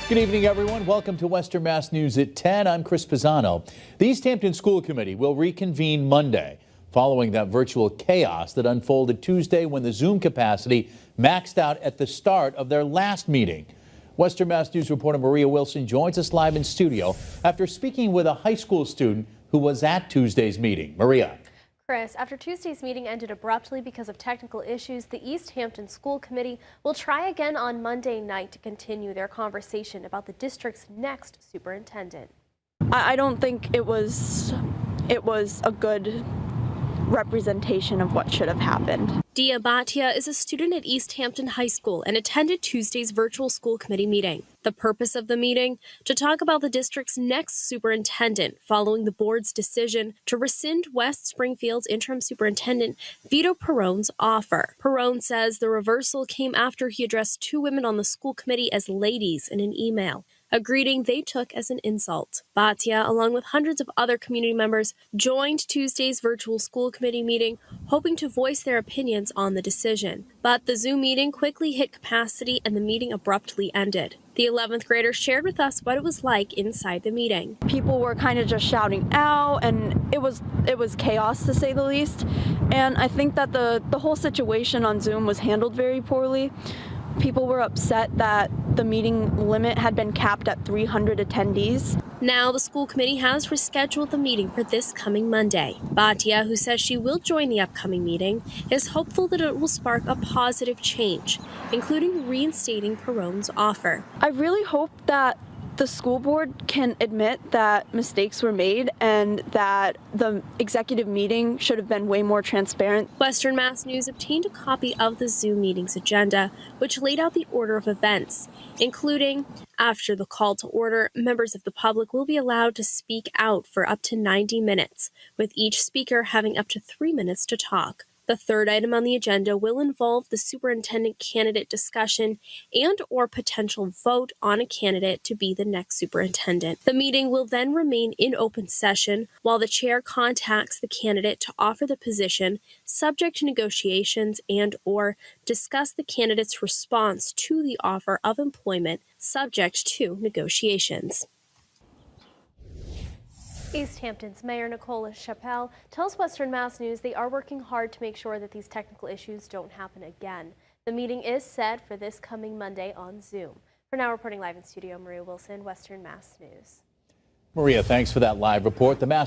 Good evening, everyone. Welcome to Western Mass News at 10. I'm Chris Pisano. The Easthampton School Committee will reconvene Monday following that virtual chaos that unfolded Tuesday when the Zoom capacity maxed out at the start of their last meeting. Western Mass News reporter Maria Wilson joins us live in studio after speaking with a high school student who was at Tuesday's meeting. Maria. Chris, after Tuesday's meeting ended abruptly because of technical issues, the Easthampton School Committee will try again on Monday night to continue their conversation about the district's next superintendent. I don't think it was a good representation of what should have happened. Dia Bhatia is a student at Easthampton High School and attended Tuesday's virtual school committee meeting. The purpose of the meeting? To talk about the district's next superintendent following the board's decision to rescind West Springfield's interim superintendent Vito Perrone's offer. Perrone says the reversal came after he addressed two women on the school committee as ladies in an email, a greeting they took as an insult. Bhatia, along with hundreds of other community members, joined Tuesday's virtual school committee meeting, hoping to voice their opinions on the decision. But the Zoom meeting quickly hit capacity and the meeting abruptly ended. The 11th grader shared with us what it was like inside the meeting. People were kind of just shouting out, and it was chaos, to say the least. And I think that the whole situation on Zoom was handled very poorly. People were upset that the meeting limit had been capped at 300 attendees. Now the school committee has rescheduled the meeting for this coming Monday. Bhatia, who says she will join the upcoming meeting, is hopeful that it will spark a positive change, including reinstating Perrone's offer. I really hope that the school board can admit that mistakes were made and that the executive meeting should have been way more transparent. Western Mass News obtained a copy of the Zoom meeting's agenda, which laid out the order of events, including, after the call to order, members of the public will be allowed to speak out for up to 90 minutes, with each speaker having up to 3 minutes to talk. The third item on the agenda will involve the superintendent candidate discussion and or potential vote on a candidate to be the next superintendent. The meeting will then remain in open session while the chair contacts the candidate to offer the position, subject to negotiations and or discuss the candidate's response to the offer of employment, subject to negotiations. Easthampton's Mayor Nicole Chappelle tells Western Mass News they are working hard to make sure that these technical issues don't happen again. The meeting is set for this coming Monday on Zoom. For now, reporting live in studio, Maria Wilson, Western Mass News. Maria, thanks for that live report. The Mass